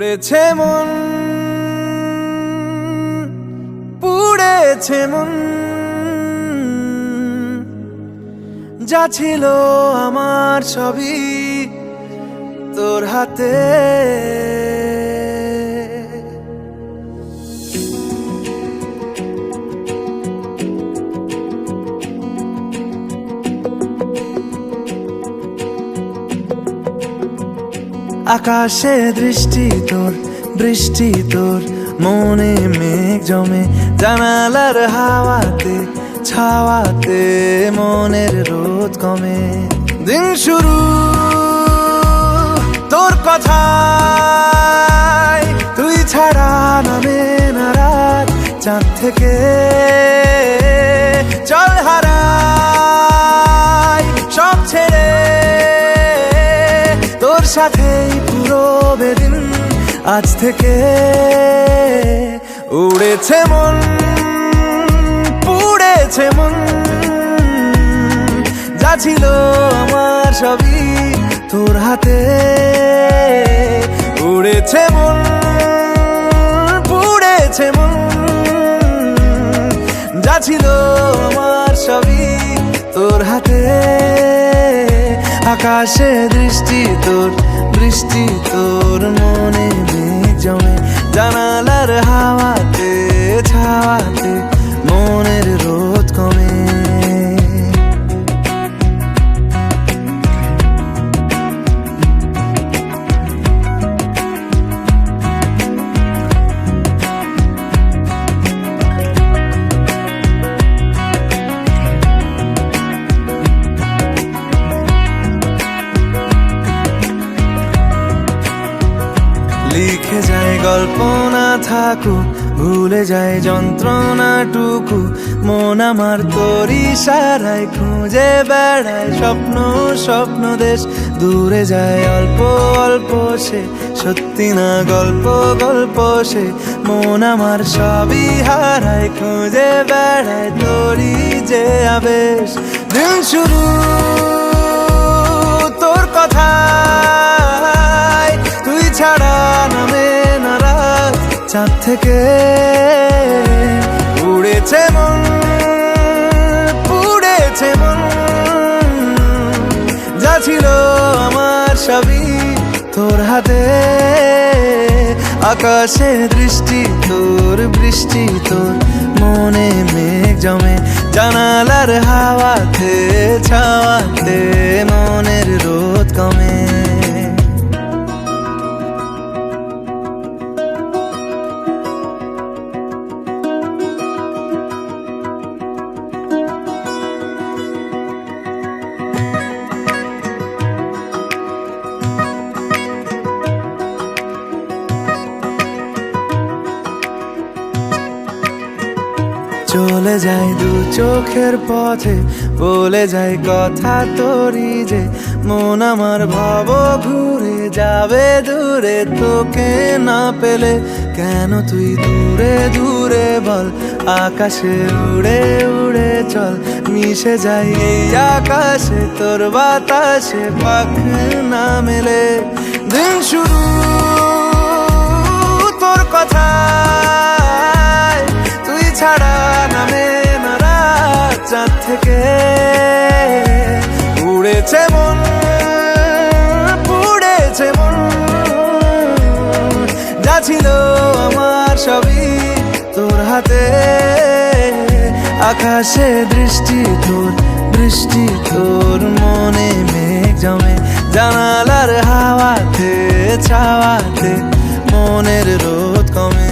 পুড়েছে মন, পুড়েছে মন, যা ছিল আমার সবই তোর হাতে। আকাশে দৃষ্টি তোর, বৃষ্টি তোর, মনে মেঘ জমে, জানালার হাওয়াতে ছাওয়াতে মনের রোদ কমে। দিন শুরু তোর কথায়, তুই ছাড়া নামে না রাত, চাঁদ থেকে চল হারাই সব ছেড়ে, তোর সাথেই পুরো বেদিন আজ থেকে। উড়েছে মন, পুড়েছে মন, যা ছিল আমার সবই তোর হাতে। উড়েছে মন, পুড়েছে মন, যা ছিল আমার সবই তোর হাতে। আকাশে দৃষ্টি তোর, বৃষ্টি তোর, মনে মেঘ জমে, জানালার হাওয়াতে ছাওয়াতে মনের রোদ কমে। লিখে যায় গল্প না থাকুক, ভুলে যায় যন্ত্রণাটুকু, মন আমার তোর ইশারায় খুঁজে বেড়ায় স্বপ্ন স্বপ্ন দেশ। দূরে যায় অল্প অল্প সে, সত্যি না গল্প গল্প সে, মন আমার সবই হারায় খুঁজে বেড়ায় তোরই যে আবেশ। দিন শুরু তোর কথায়, তুই ছাড়া নামে না রাত, চাঁদ থেকে উড়েছে মন, পুড়েছে মন, যা ছিল আমার সবই তোর হাতে। আকাশে দৃষ্টি তোর, বৃষ্টি তোর, মনে মেঘ জমে, জানালার হাওয়াতে ছাওয়াতে মনের রোদ কমে। চলে যায় দু চোখের পথে, বলে যায় কথা তোরই যে, মন আমার ভাব ঘুরে যাবে দূরে তোকে না পেলে। কেন তুই দূরে দূরে বল, আকাশে উড়ে উড়ে চল, মিশে যাই এই আকাশে তোর বাতাসে পাখ না মেলে। দিন শুরু তোর কথায়, তুই ছাড়া নামে না রাত, চাঁদ থেকে উড়েছে মন, পুড়েছে মন, যা ছিল আমার সবই তোর হাতে। আকাশে দৃষ্টি তোর, বৃষ্টি তোর, মনে মেঘ জমে, জানালার হাওয়াতে ছাওয়াতে মনের রোদ কমে।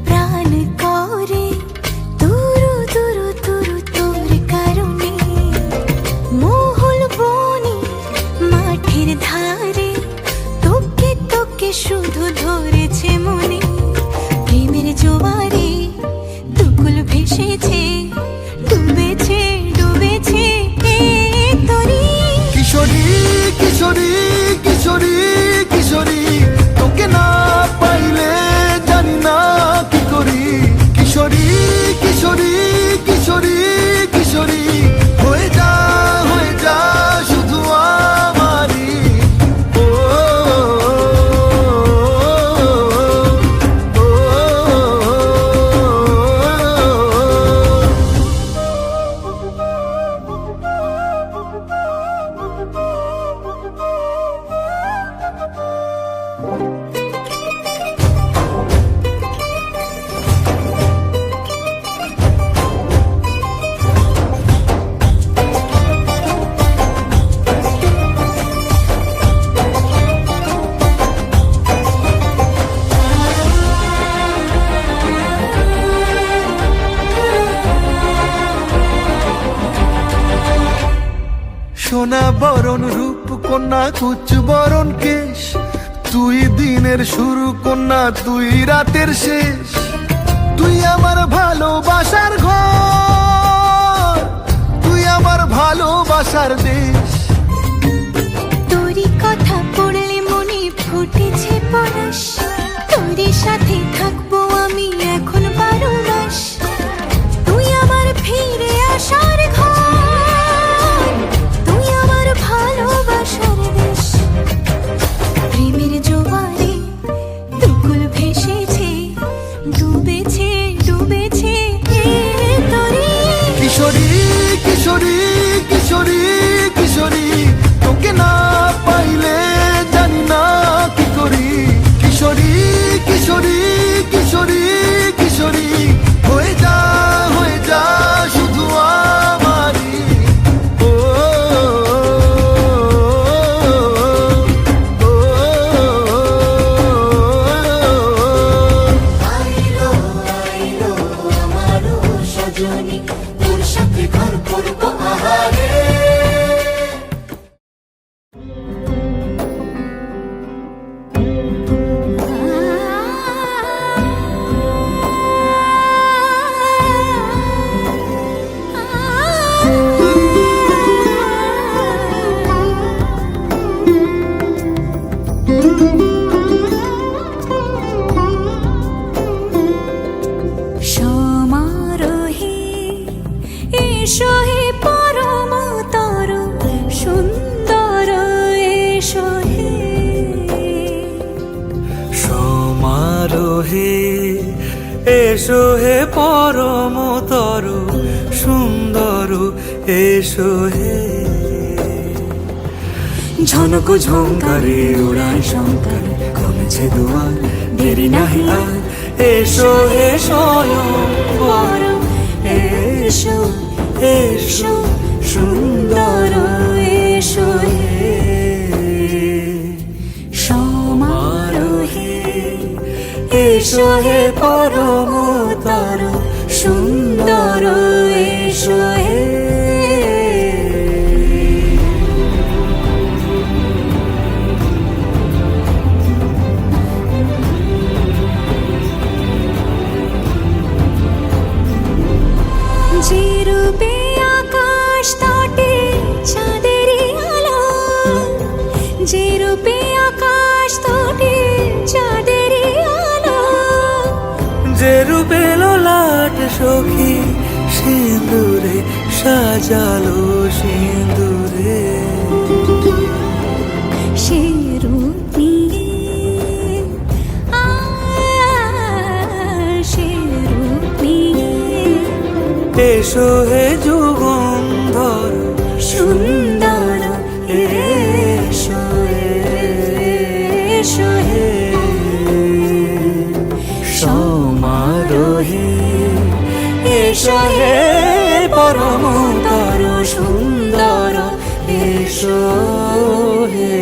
প্রাণ করে তুরু তুরু তুরু তোর কারণে। সোনা বরণ রূপ কন্যা কুচ বরণ কেশ, তুই দিনের শুরু কন্যা তুই রাতের শেষ। তুই আমার ভালোবাসার ঘর, তুই আমার ভালোবাসার দেশ। তোরই কথা পড়লে মনে ফুটেছে পরশ, তোরই সাথে থাকবো আমি এখন 12 মাস। তুই আমার ফিরে আসার ঘর, তুই আমার ভালোবাসার দেশ। প্রেমের জোয়ারে দুকুল ভেসেছে, ডুবেছে ডুবেছে তোরে। কিশোরী কিশোরী কিশোরী কিশোরী, তোকে না পাইলে জানি না কি করি। কিশোরী কিশোরী কিশোরী কিশোরী, হয়ে যা শুধু আমারই। ও, আইলো আইলো আমারও সজনী, তোর সাথে ঘর করবো আহারে। সমারোহে এসো হে পরমতর সুন্দর, এসো হে। সমারোহে এসো হে পরমতর সুন্দর, এসো হে। ঝনক ঝঙ্কারে উড়ায় শঙ্কার, কমেছে দুয়ার দেরি নাহি আর। এসো হে স্বয়ংবর, এসো এসো সুন্দর, এসো হে। সমারোহে এসো হে পরমতর সুন্দর, এসো হে। যে রূপে আকাশ তটে চাঁদেরই আলো, যে রূপে আকাশ তটে চাঁদেরই আলো। যে রূপে ললাট সখী সিঁদুরে সাজালো সিঁদুরে। সে রূপ নিয়ে সে রূপ নিয়ে এসো হে যুগন্ধর সুন্দর, এসো এসো হে। সমারোহে এসো হে পরমতর সুন্দর, এসো হে।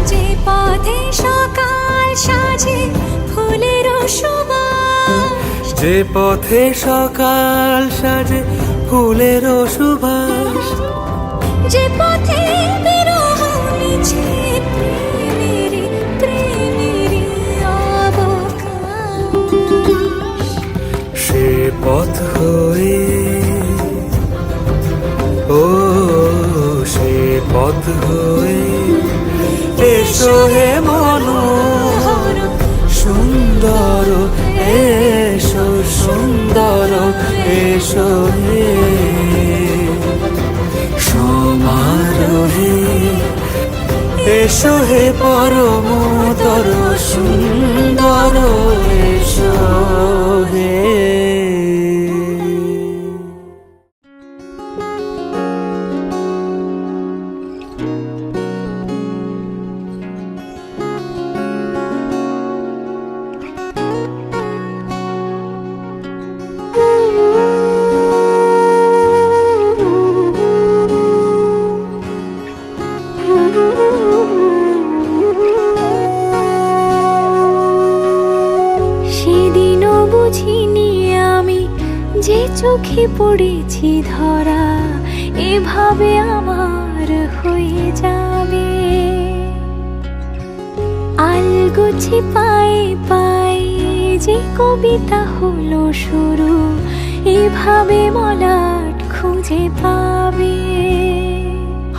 যে পথে সকাল সাজে ফুলের সুবাস, যে পথে সকাল সাজে ফুলের সুবাস। যে পথে বিরহ মিছে প্রেমের প্রেমের অবকাশ। সে পথ হয়ে ও, সে পথ হয়ে এসো হে মনোহর সুন্দর, এসো সুন্দর, এসো হে। সমারোহে এসো হে পরমতর সুন্দর, এসো হে। পড়েছি ধরা, এভাবে আমার হয়ে যাবে। আলগোছি পায়ে পায়ে যে কবিতা হলো শুরু, এভাবে মলাট খুঁজে পাবে।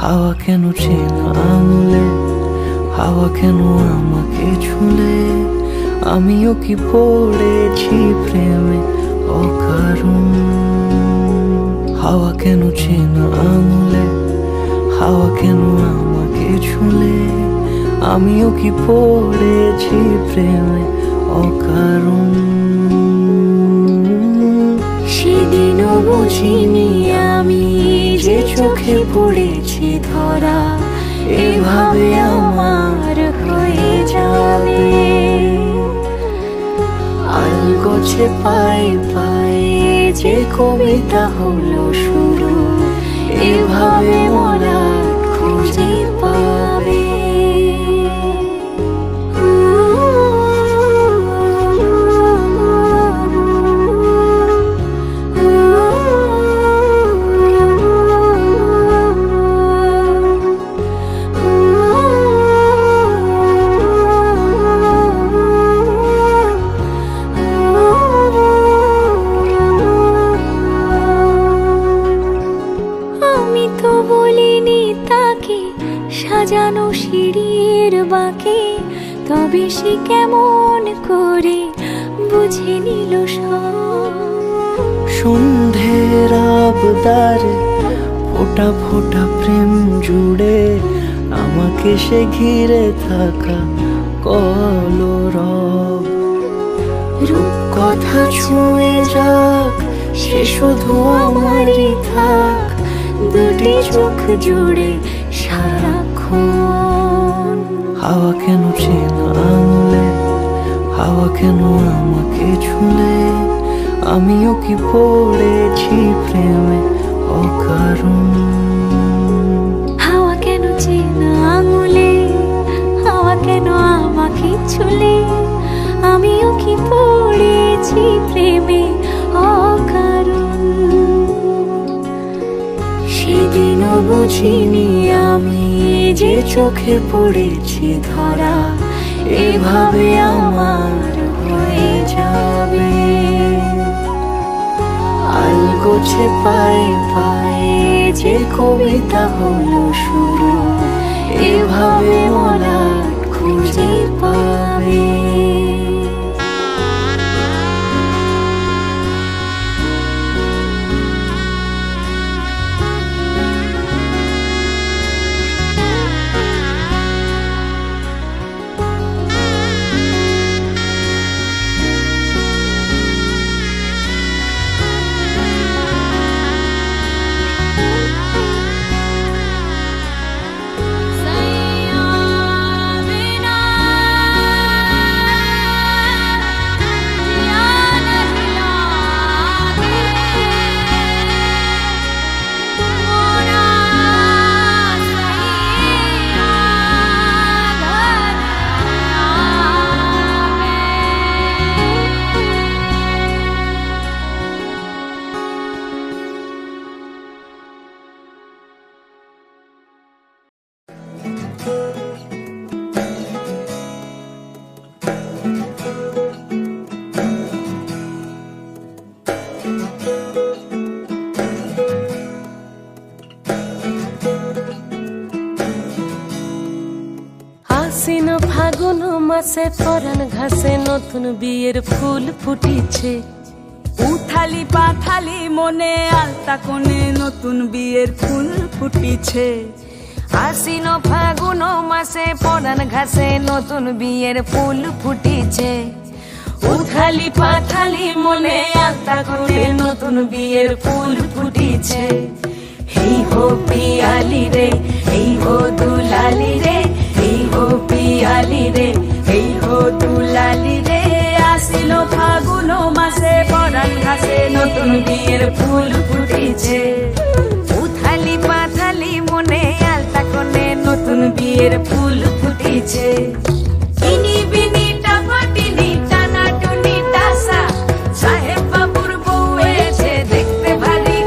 হাওয়া কেন চেনা আঙুলে, হাওয়া কেন আমাকে ছুলে, আমিও কি পড়েছি প্রেমে অকারণ। হাওয়া কেন চেনা আঙুলে, হাওয়া কেন আমাকে ছুলে, আমিও কি পড়েছি প্রেমে অকারণ। সেদিনও বুঝিনি আমি যে চোখে পড়েছি ধরা, এভাবে আমার হয়ে যাবে। আলগোছে পায়ে পায়ে যে কবিতা হলো শুরু, এভাবে মলাট খুঁজে পাবে। সাজানো সিঁড়ির বাঁকে, তবে সে কেমন করে বুঝে নিল সব। সন্ধ্যের আবদারে ফোঁটা ফোঁটা প্রেম জুড়ে, আমাকে সে ঘিরে থাকা কলরব। রূপকথা ছুঁয়ে যাক, সে শুধু আমারই থাক, দুটি চোখ জুড়ে সারাক্ষণ। হাওয়া কেন চেনা আঙুলে, হাওয়া কেন আমাকে ছুলে, আমিও কি পড়েছি প্রেমে অকারণ। হাওয়া কেন চেনা আঙুলে, হাওয়া কেন আমাকে ছুলে, আমিও কি পড়েছি প্রেমে অকারণ। সেদিনও বুঝিনি আমি যে চোখে পড়েছি ধরা, এভাবে আমার হয়ে যাবে। আলগোছে পায়ে পায়ে যে কবিতা হলো শুরু, এভাবে মলাট খুঁজে পাবে। আশ্বিন ফাগুন মাসে পরাণ ঘাসে নতুন বিয়ের ফুল ফুটিছে। উথালি পাথালি মনে আলতা কোণে নতুন বিয়ের ফুল ফুটিছে। আশ্বিন ফাগুন মাসে পরাণ ঘাসে নতুন বিয়ের ফুল ফুটিছে। উথালি পাথালি মনে আলতা কোণে নতুন বিয়ের ফুল ফুটিছে। হেই হো পিয়ালি রে, হেই হো দুলালি রে, হেই হো পিয়ালি রে, হেই হো দুলালি রে। আশ্বিন ফাগুন মাসে পরাণ ঘাসে নতুন বিয়ের ফুল ফুটিছে। উথালি পাথালি মনে আলতা কোণে নতুন বিয়ের ফুল ফুটিছে। ইনি বিনি টাপাটিনি টানা টুনি টাসা, সাহেব বাবুর বউ এসে দেখতে ভারী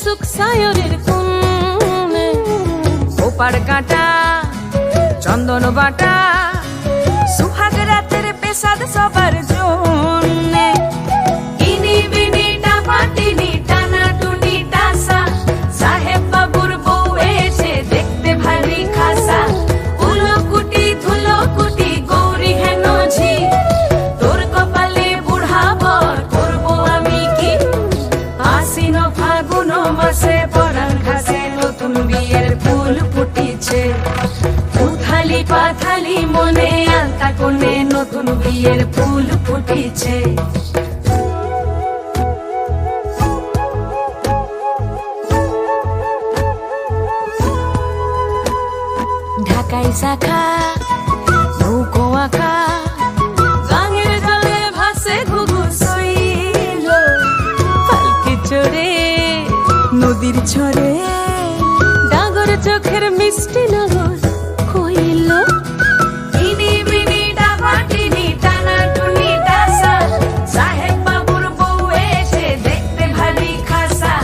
সুখ সায়রের কোণে, ওপার কাটা চন্দন বাটা সুহাগ রাতের পেশাদ সবার জন্যে। ইনি বিনি টাপাটিনি টানা টুনি টাসা, সাহেব বাবুর বউ এসে দেখতে ভারী খাসা। উলো কুটি ধুলো কুটি গৌরী হেন ঝি, তোর কপালে বুড়া বর করবো আমি কি। আশ্বিন ফাগুন মাসে পরাণ ঘাসে নতুন বিয়ের ফুল ফুটিছে। উথালি পাথালি মনে আলতা কোণে নতুন বিয়ের ফুল ফুটিছে। ঢাকাই শাখা নৌকো আঁকা, গাঙের জলে ভাসে ঘুঘু শৈল। পালকি চড়ে নদীর ঝরে, ডাগর চোখের মিষ্টি নগর কইল। ইনি বিনি ডাবাটিনি টানা টুনি টাসা, সাহেব বাবুর বউ এসে দেখতে ভারী খাসা।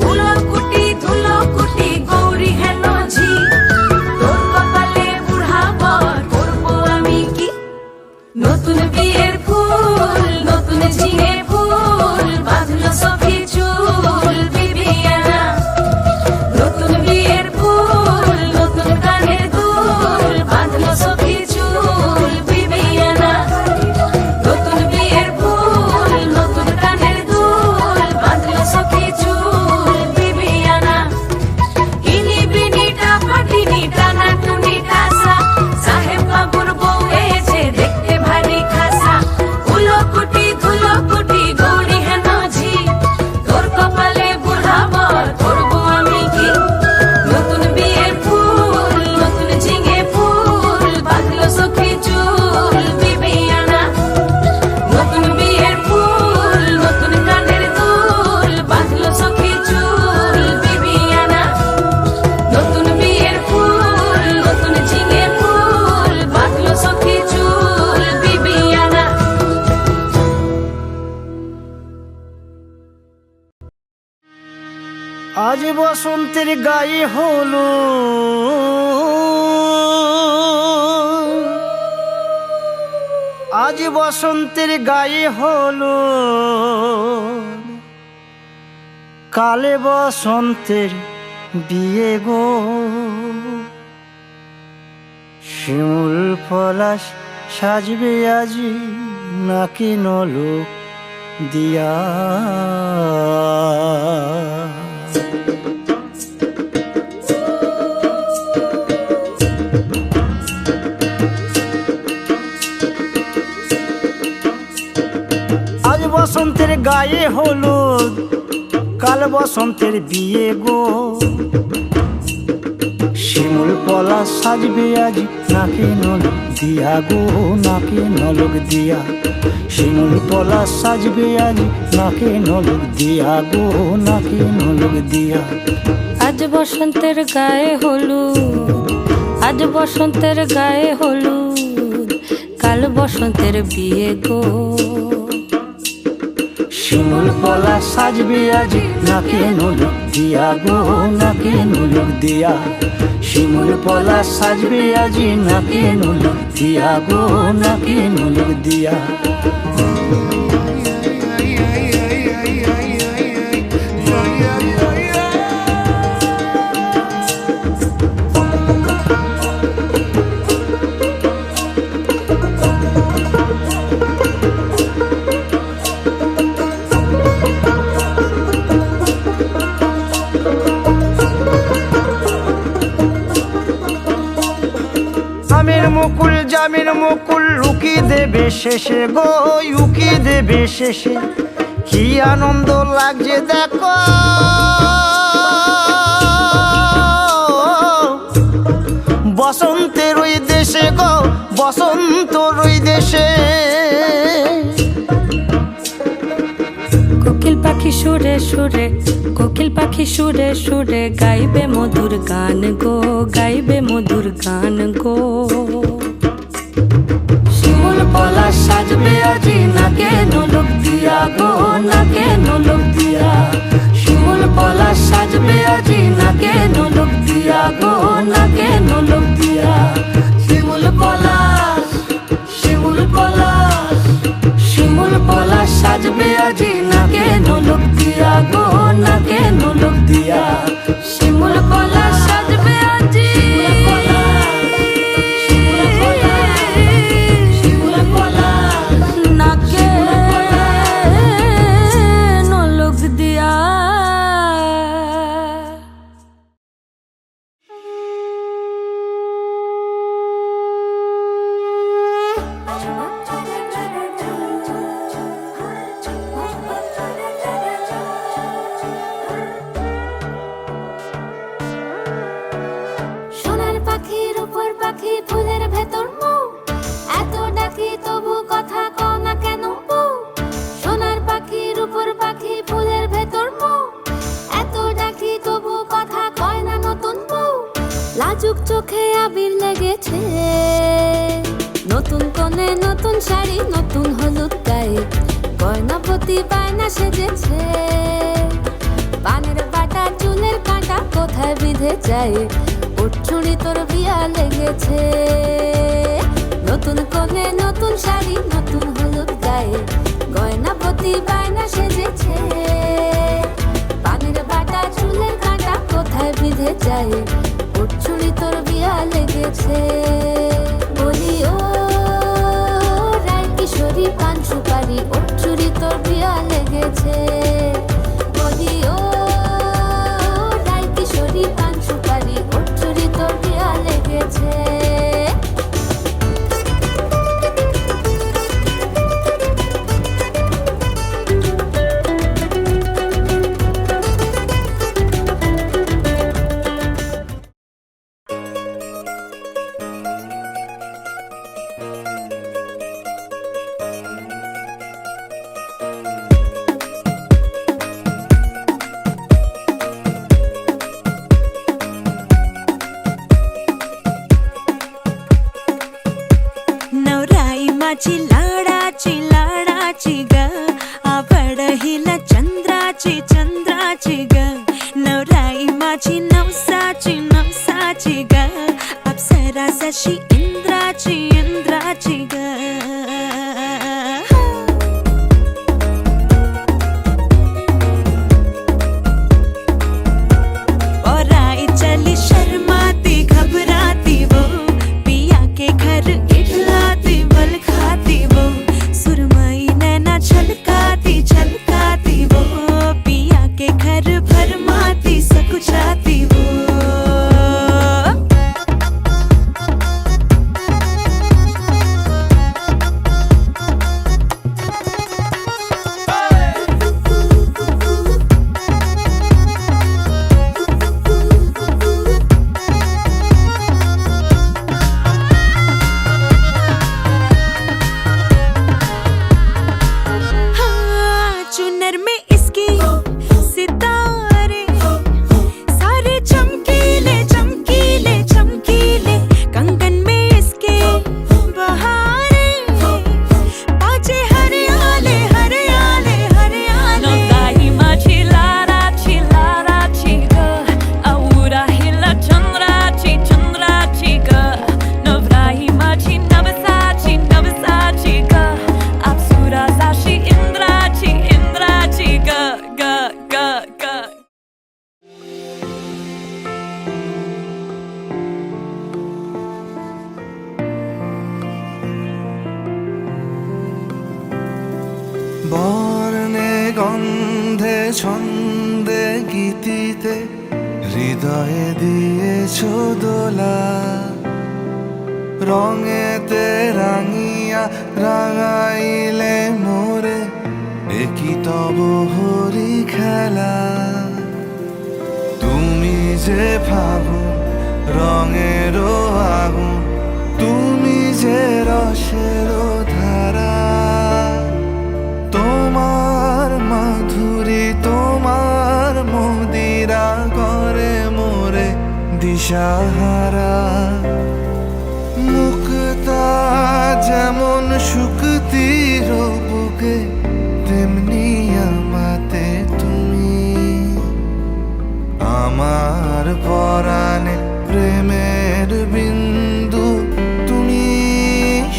উলো কুটি ধুলো কুটি গৌরী হেন ঝি, তোর কপালে বুড়া বর করবো আমি কি। নতুন বিয়ের ফুল নতুন ঝিঙে ফুল, বাঁধলো সখী চুল বিবিয়ানা। নতুন বিয়ের ফুল নতুন কানের দুল, বাঁধলো সখী চুল বিবিয়ানা। নতুন বিয়ের ফুল নতুন কানের দুল, বাঁধলো সখী চুল বিবিয়ানা। ইনি বিনি টাপাটিনি টানা টুনি টাসা, সাহেব বাবুর বউ এসে দেখতে ভারী খাসা। উলো কুটি ধুলো কুটি গৌরী হেন ঝি, তোর কপালে বুড়া বর করবো আমি কি। নতুন বিয়ের ফুল নতুন ঝিঙে ফুল, বাঁধলো সখী চুল বিবিয়ানা। নতুন বিয়ের ফুল নতুন কানের দুল, বাঁধলো সখী চুল বিবিয়ানা। নতুন বিয়ের ফুল নতুন ঝিঙে ফুল, বাঁধলো সখী চুল বিবিয়ানা। আজ বসন্তের গায়ে হলো, আজ বসন্তের গায়ে হলো, কালে বসন্তের বিয়ে গো। শিমুল পলাশ সাজবে আজি নাকি নলোক দিয়া। আজ বসন্তের গায়ে হলুদ, কাল বসন্তের বিয়ে গো। শিমুল পলাশ সাজবে আজ নাকি নলক দিয়া গো, নাকি নলক দিয়া। শিমুল পলাশ সাজবে আজ নাকি নলক দিয়া গো, নাকি নলক দিয়া। আজ বসন্তের গায়ে হলুদ, আজ বসন্তের গায়ে হলুদ, কাল বসন্তের বিয়ে গো। শিমুল পলাশ সাজবে আজ নাকি নলক দিয়া গো, নাকি নলক দিয়া। শিমুল পলাশ সাজবে আজ নাকি নলক দিয়া গো, নাকি নলক দিয়া। আমের মুকুল জামের মুকুল লুকি দেবে শেষে গো, উকি দেবে শেষে। কি আনন্দ লাগছে দেখো, বসন্তের ওই দেশে গো, বসন্তর ওই দেশে। কোকিল পাখি সুরে সুরে, কোকিল পাখি সুরে সুরে, গাইবে মধুর গান গো, গাইবে মধুর গান গো। শিমুল পলাশ সাজবে আজি নাকে নলক দিয়া গো, নাকে নলক দিয়া। শিমুল পলাশ সাজবে আজি নাকে নোলক দিয়া গো নাকে নোলক দিয়া শিমুল পলাশ শিমুল পলাশ শিমুল পলাশ সাজবে আজি নাকে নোলক দিয়া গো নাকে নোলক দিয়া শিমুল পলাশ সাজবে আজি শিমুল পলাশ নাকে নোলক দিয়া সোনার পাখির উপর পাখি ফুলের ভেতর মৌ এত ডাকি তবু কথা কও না কেন বউ সোনার পাখির উপর পাখি ফুলের ভেতর মৌ এত ডাকি তবু কথা কয় না নতুন বউ লাজুক চোখে আবির লেগেছে নতুন কোণে নতুন শাড়ি নতুন হলুদ গায়ে গয়না প্রতি বায়না সেজেছে পানের বাটা চুলের কাঁটা কোথায় বিঁধে যায় উঠছুড়ি তোর বিয়া লেগেছে নতুন কোণে নতুন শাড়ি নতুন হলুদ গায়ে গয়না প্রতি বায়না সেজেছে পানের বাটা চুলের কাঁটা কোথায় বিঁধে যায় উঠছুড়ি তোর বিয়া লেগেছে বলি ও রায় কিশোরী পান সুপারি উঠছুড়ি তোর বিয়া লেগেছে বলি ও রায় কিশোরী পান সুপারি উঠছুড়ি তোর বিয়া লেগেছে नवराई माझी लाडाची लाडाची ग आवड हिला चंद्राची चंद्राची ग नवराई माझी नवसाची नवसाची ग अप्सरा जशी इंद्राची इंद्राची ग पराई चली शर्माती घबराती वो पिया के घर इठलाती बल खाती वो सुरमई नैना छलकाती छलकाती वो पिया के घर भरमाती सकुचाती वो हाँ, चुनर में इसकी सितारे सारे चमकीले चमकीले चमकीले कंगन में इसके बहारे पाचे हरियाले हरियाले हरियाले नवराई माझी लाडाची लाडाची ग आवडा हिला चंद्राची चंद्राची ग नवराई माझी नवसाची नवसाची ग अप्सरा जशी इंद्राची इंद्राची ग ग ग ग বর্ণে গন্ধে ছন্দে গীতিতে হৃদয়ে দিয়েছ দোলা রঙেতে রাঙিয়া রাঙাইলে মোরে একই তব হরি খেলা তুমি যে ফাগুন রঙেরও আগুন তুমি যে রসেরও ধারা তোমার মাধুরী তোমার মদিরা করে মোরে দিশাহারা মুক্তা যেমন শুকতির বুকে তেমনি আমাতে তুমি আমার পরাণে প্রেমের বিন্দু তুমি,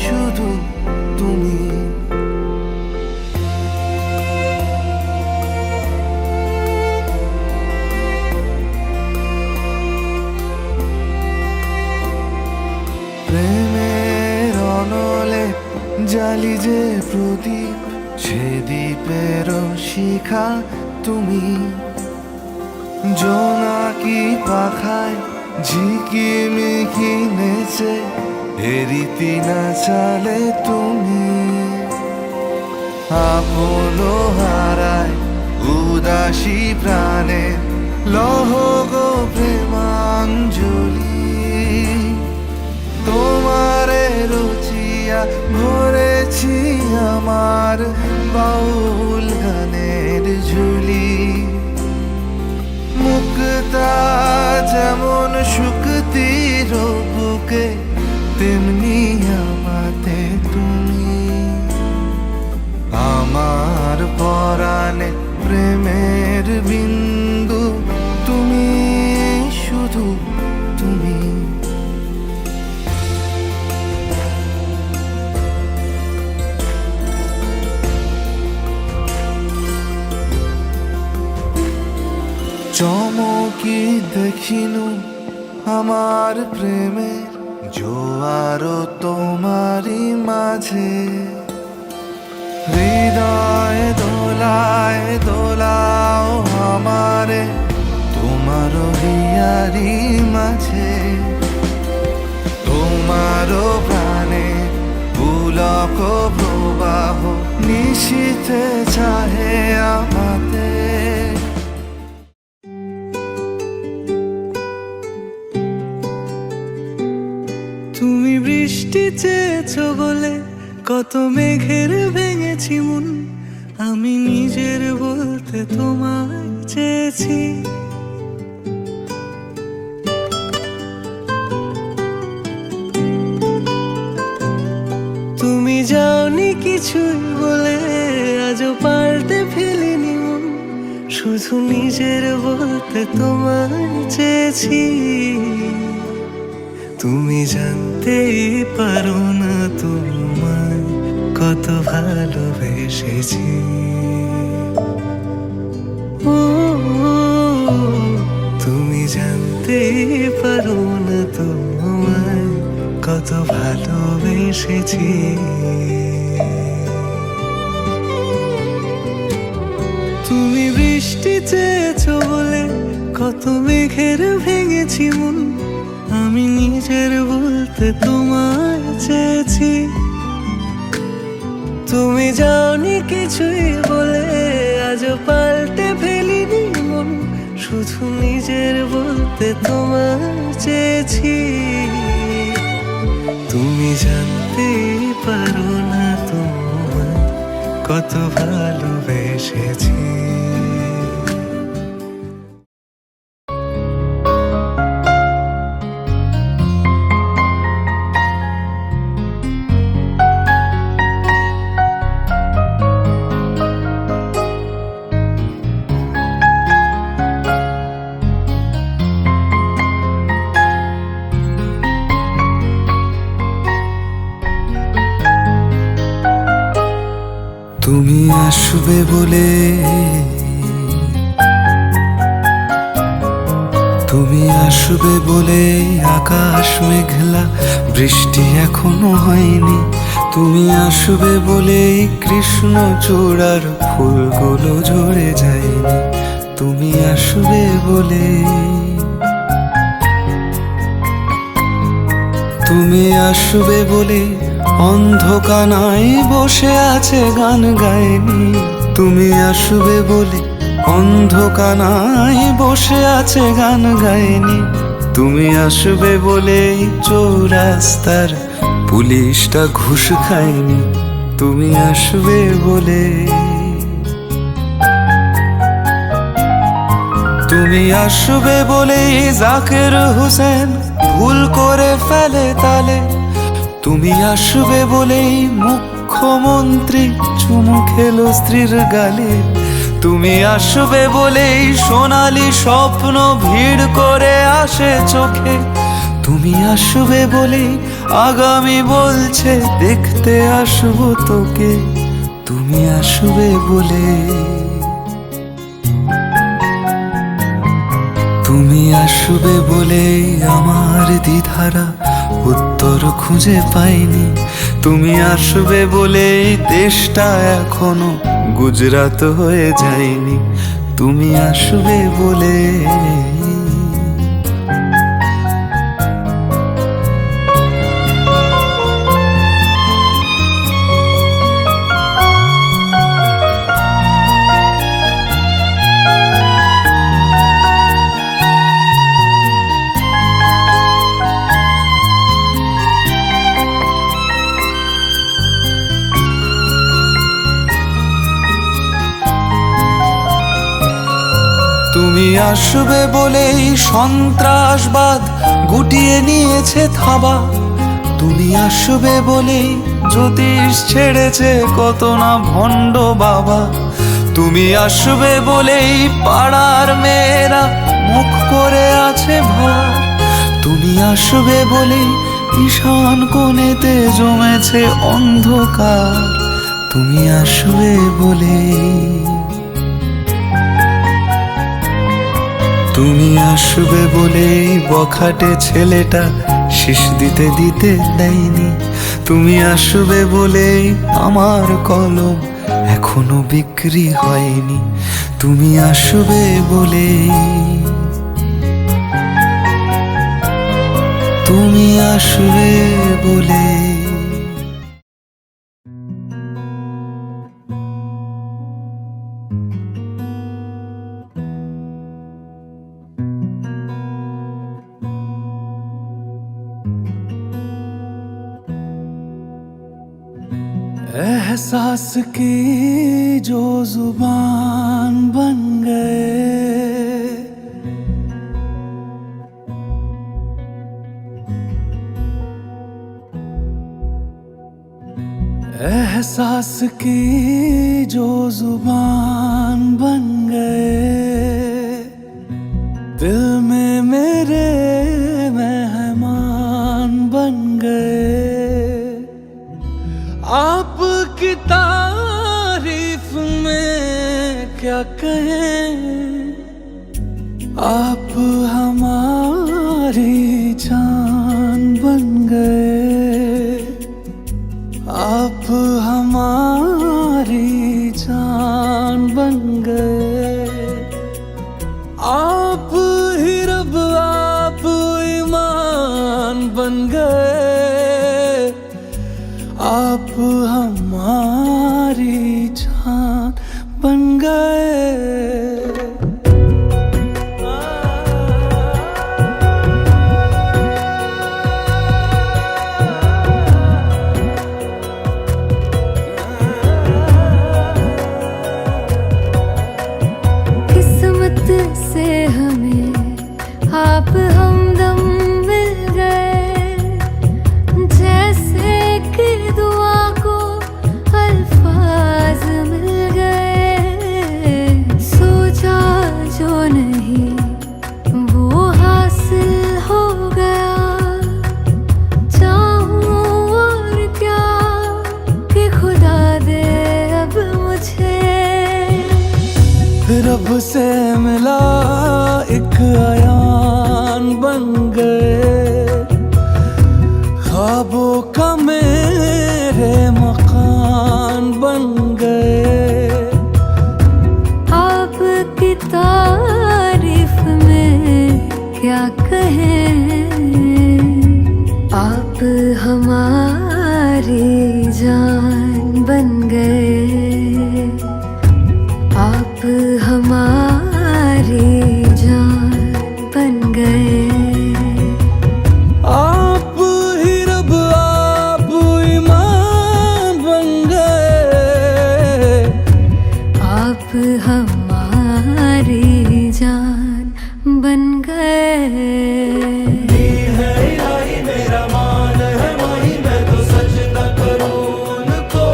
শুধু তুমি। প্রেমের অনলে জালি যে প্রদীপ, সে দ্বীপের শিখা তুমি। জোনাকি পাখায় ঝিকিমিকি নেচে এরিতি না চালে তুমি। আপন হারায় উদাসী প্রাণে লহ গো প্রেমাঞ্জলি। তোমারে রুচিয়া ভরেছি আমার বাউল গানের ঝুলি। মুক্তা যেমন শুকতির বুকে, তেমনি আমাতে তুমি। আমার পরাণে প্রেমের বিন্দু তুমি, শুধু তুমি। চমকি দেখিনু আমার প্রেমের জোয়ার তোমারই মাঝে। হৃদয় দোলায় দোলাও আমারে তোমার হিয়ারি মাঝে। তোমার প্রাণে পুলক প্রবাহ নিশীথে চাহে আমাতে। তুমি বৃষ্টি চেয়েছো বলে কত মেঘের ভেঙেছি মন, আমি নিজের বলতে তোমায় চেয়েছি। তুমি যাওনি কিছুই বলে আজও পাল্টে ফেলিনি মন, শুধু নিজের বলতে তোমায় চেয়েছি। তুমি জানতেই পারো না তোমায় কত ভালোবেসেছি। ও তুমি জানতেই পারো না তোমায় কত ভালোবেসেছি। তুমি বৃষ্টি চেয়েছো বলে কত মেঘের ভেঙেছি মন, আমি নিজের বলতে তোমায় চেয়েছি। তুমি যাওনি কিছুই বলে আজও পাল্টে ফেলিনি মন, শুধু নিজের বলতে তোমায় চেয়েছি। তুমি জানতেই পারো না তোমায় কত ভালোবেসেছি। তুমি আসবে বলে, তুমি আসবে বলে আকাশ মেঘলা, বৃষ্টি এখনো হয়নি। তুমি আসবে বলে কৃষ্ণ চূড়ার ফুলগুলো ঝরে যায়নি। তুমি আসবে বলে, তুমি আসবে বলে অন্ধকানায় বসে আছে গান গায়নি। তুমি আসবে বলে অন্ধকানায় বসে আছে গান গায়নি। তুমি আসবে বলে চৌরাস্তার পুলিশটা ঘুষ খায়নি। তুমি আসবে বলে, তুমি আসবে বলে জাকির হোসেন ভুল করে ফেলে তালে। তুমি আসবে বলেই মুখ্যমন্ত্রী চুমু খেলো স্ত্রীর গালে। তুমি আসবে বলেই সোনালি স্বপ্ন ভিড় করে আসে চোখে, তুমি আসবে বলেই আগামী বলছে দেখতে আসবো তোকে, তুমি আসবে বলে, তুমি আসবে বলে আমার দ্বিধারা উত্তর খুঁজে পাইনি, তুমি আসবে বলে দেশটা এখনো গুজরাট হয়ে যায়নি, তুমি আসবে বলে। তুমি আসবে বলেই সন্ত্রাসবাদ গুটিয়ে নিয়েছে থাবা, তুমি আসবে বলেই জ্যোতিষ ছেড়েছে কত না ভণ্ড বাবা, তুমি আসবে বলেই পাড়ার মেয়েরা মুখ করে আছে ভার, তুমি আসবে বলেই ঈশান কোণেতে জমেছে অন্ধকার, তুমি আসবে বলেই, তুমি আসবে বলেই বখাটে ছেলেটা শীষ দিতে দিতে দেয়নি, তুমি আসবে বলেই আমার কলম এখনো বিক্রি হয়নি, তুমি আসবে বলেই, তুমি আসবে বলে। एहसास की जो जुबान बन गए, एहसास की जो जुबान बन गए, दिल में मेरे मेहमान बन गए, आपकी तारीफ में क्या कहें, आप हमारी जान बन गए, आप हमारी जान बन गए, आप ही रब आप ईमान बन गए, आप हमारी जान बन गए। किस्मत से हमें आप हमदम मिल गए, जैसे कि दुआ को अल्फाज मिल गए, सोचा जो नहीं वो हासिल हो गया, चाहूं और क्या कि खुदा दे अब मुझे, रब से मिला एक आयान बन गए, ख्वाबों का मेरे मकान बन गए, आपकी तारीफ में क्या कहें, आप हमारी जान बन गए, आप हमारी जान बन गए, आप ही रब आप ईमान बन गए, आप हमारी जान बन गए। मेरा मान है माही, मैं तो सजदा करूं उनको,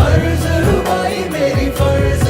अर्ज़ रुबाई मेरी फर्ज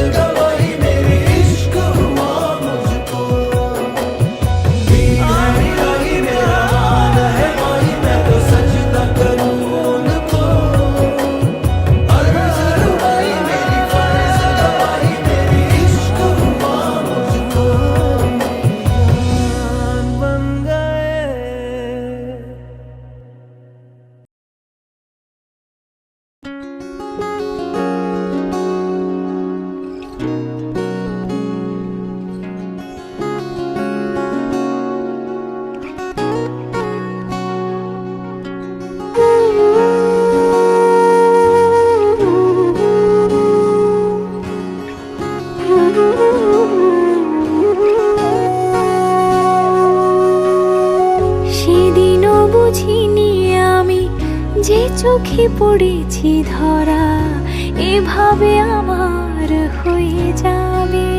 চোখে পড়েছি ধরা, এভাবে আমার হয়ে যাবে।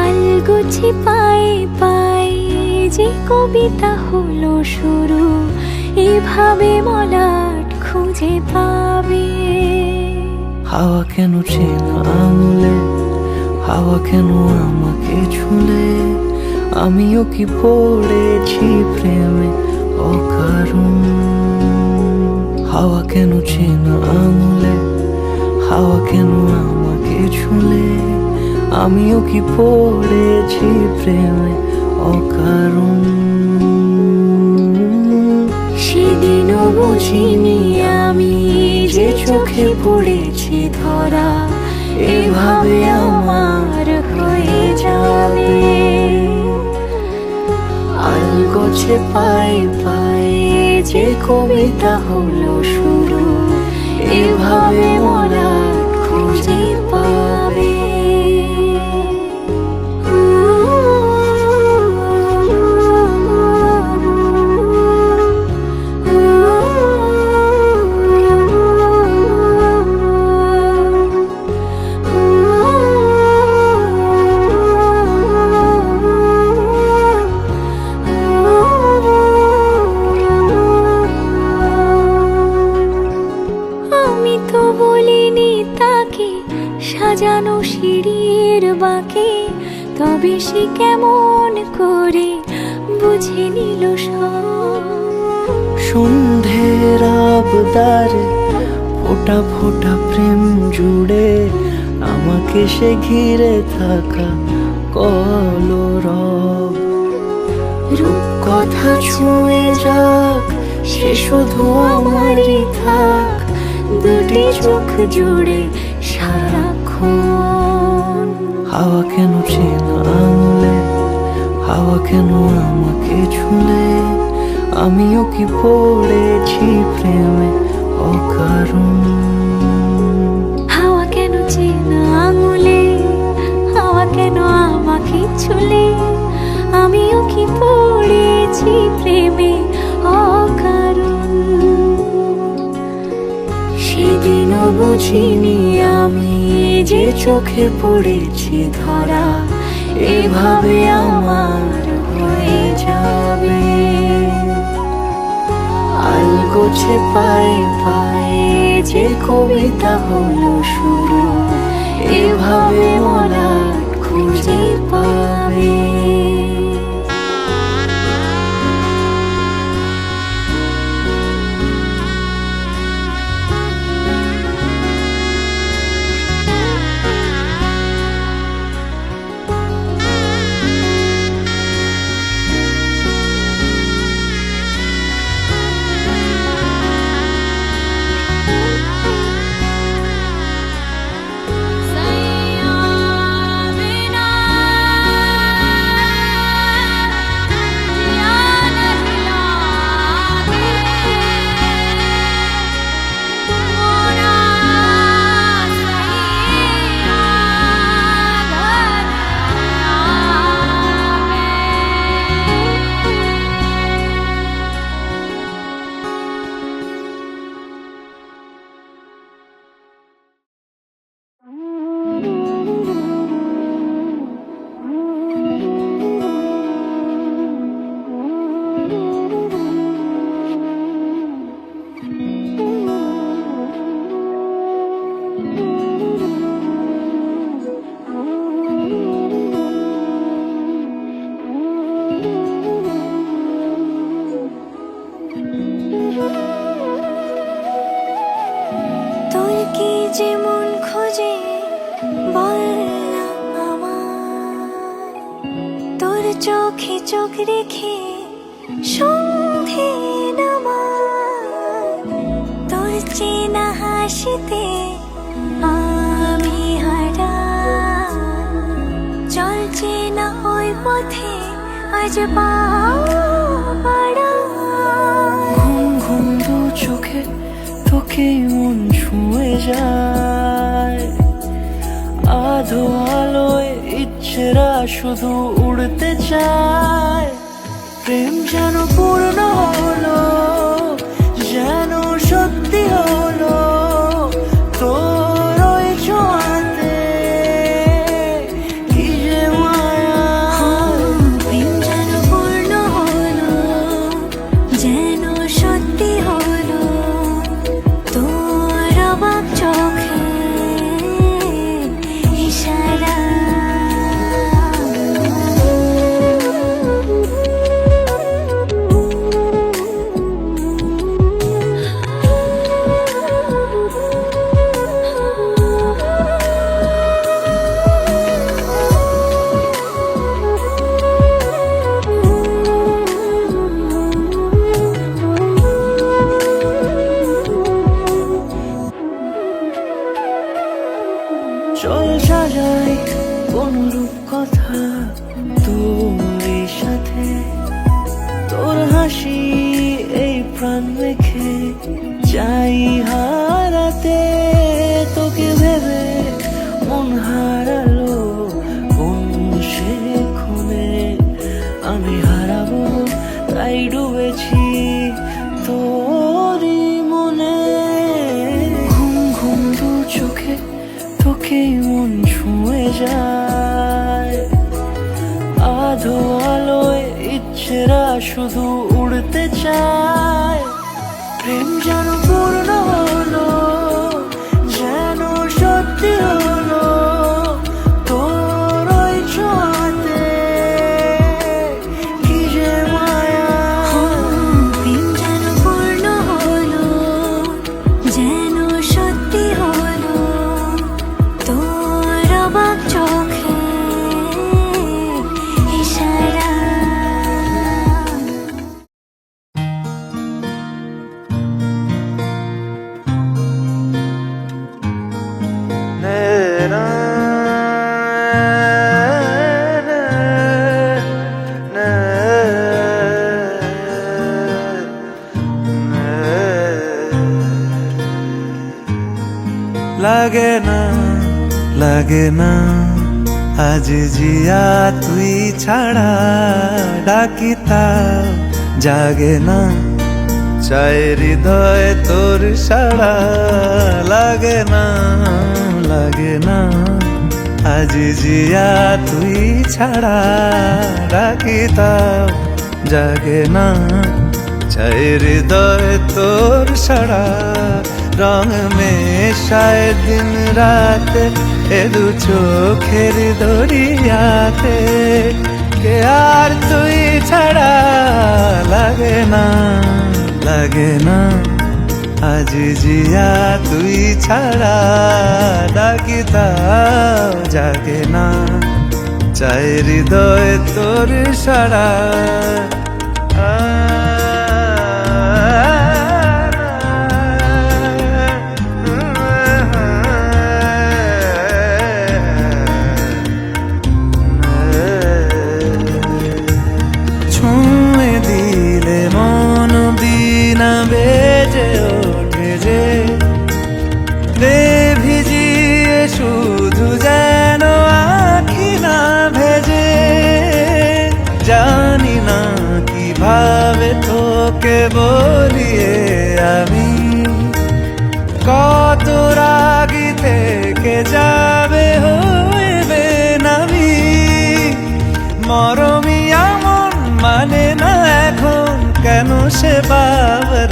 আলগোছে পায়ে পায়ে যে কবিতা হলো শুরু, এভাবে মলাট খুঁজে পাবে। হাওয়া কেন চেনা আঙুলে, হাওয়া কেন আমাকে ছুলে, আমিও কি পড়েছি প্রেমে অকারণ। হাওয়া কেন চেনা আঙুলে, হাওয়া কেন আমাকে ছুলে, আমিও কি পড়েছি প্রেমে অকারণ। সেদিনও বুঝিনি আমি যে চোখে পড়েছি ধরা, এভাবে আমার হয়ে যাবে। আলগোছে পায়ে পায়ে যে কবিতা হলো শুরু, এভাবে মোরা খুঁজে পাবে। সাজানো সিঁড়ির বাঁকে, তবে সে কেমন করে বুঝে নিল সব। সন্ধ্যের আবদারে ফোটা ফোটা প্রেম জুড়ে, আমাকে সে ঘিরে থাকা কলরব। রূপকথা ছুঁয়ে যাক, সে শুধু আমারই থাক, দুটি চোখ জুড়ে সারাক্ষণ। হাওয়া কেন চেনা আঙুলে, হাওয়া কেন আমাকে ছুলে, আমিও কি পড়েছি প্রেমে অকারণ। হাওয়া কেন চেনা আঙুলে, হাওয়া কেন আমাকে ছুলে, আমিও কি পড়েছি প্রেমে অকারণ। সেদিনও বুঝিনি আমি যে চোখে পড়েছি ধরা, এভাবে আমার হয়ে যাবে। আলগোছে পায়ে পায়ে যে কবিতা হলো শুরু, এভাবে মোরা খুঁজে পাবে। যেমন খোঁজে বল না আমার, তোর চোখে চোখ রেখে সন্ধে নামার, তোর চেনা হাসিতে আমি হারা, চলছে না ওই পথে আজ পাড়া। ঘুম ঘুম দু চোখে তোকে মন ছুঁয়ে যায়, আধো আলোয় ইচ্ছেরা শুধু উড়তে চায়। প্রেম যেন পূর্ণ হলো সত্যি হলো তোর ওই ছোঁয়াতে, কি যে মায়া। প্রেম যেন পূর্ণ হলো, যেন সত্যি হলো তোর অবাক চোখে ইশারা। চল সাজাই কোন রূপ কথা তোর সাথে, তোর হাসি এই প্রাণ রেখে চাই হারাতে। তোকে ভেবে মন হারালো কোন সে খুনে, আমি হারাবো তাই ডুবেছি তোরই মনে। ঘুম ঘুম দু চোখে তোকে মন ছুঁয়ে যায়, আধো আলোয় ইচ্ছেরা শুধু উড়তে চায়। প্রেম যেন পূর্ণ হলো, যেন সত্যি হলো তোর ওই ছোঁয়াতে, কি যে মায়া। প্রেম যেন পূর্ণ হলো, যেন সত্যি হলো তোর অবাক চোখে ইশারা। লাগে না লাগে না আজ জিয়া তুই ছাড়া, ডাকি তাও জাগে না, চাই হৃদয় তোর সাড়া। লাগে না লাগে না আজ জিয়া তুই ছাড়া, ডাকি তাও জাগে না, চাই হৃদয় তোর সাড়া। রং মেশায় দিন রাত এ দু চোখের দরিয়াতে, কে আর তুই ছাড়া। লাগে না লাগে না আজ জিয়া তুই ছাড়া, ডাকি তাও জাগে না, চাই হৃদয় তোর সাড়া। ছুঁয়ে দিলে মন বিনা বেজে ওঠে যে, ভিজিয়ে শুধু যেন আখি না ভেজে। জানি না কিভাবে তোকে বলিয়ে আমি, কত রাগি থেকে যাবে হইবে নামি। মরমিয়া মন মানে না এখন কেন সে বাবার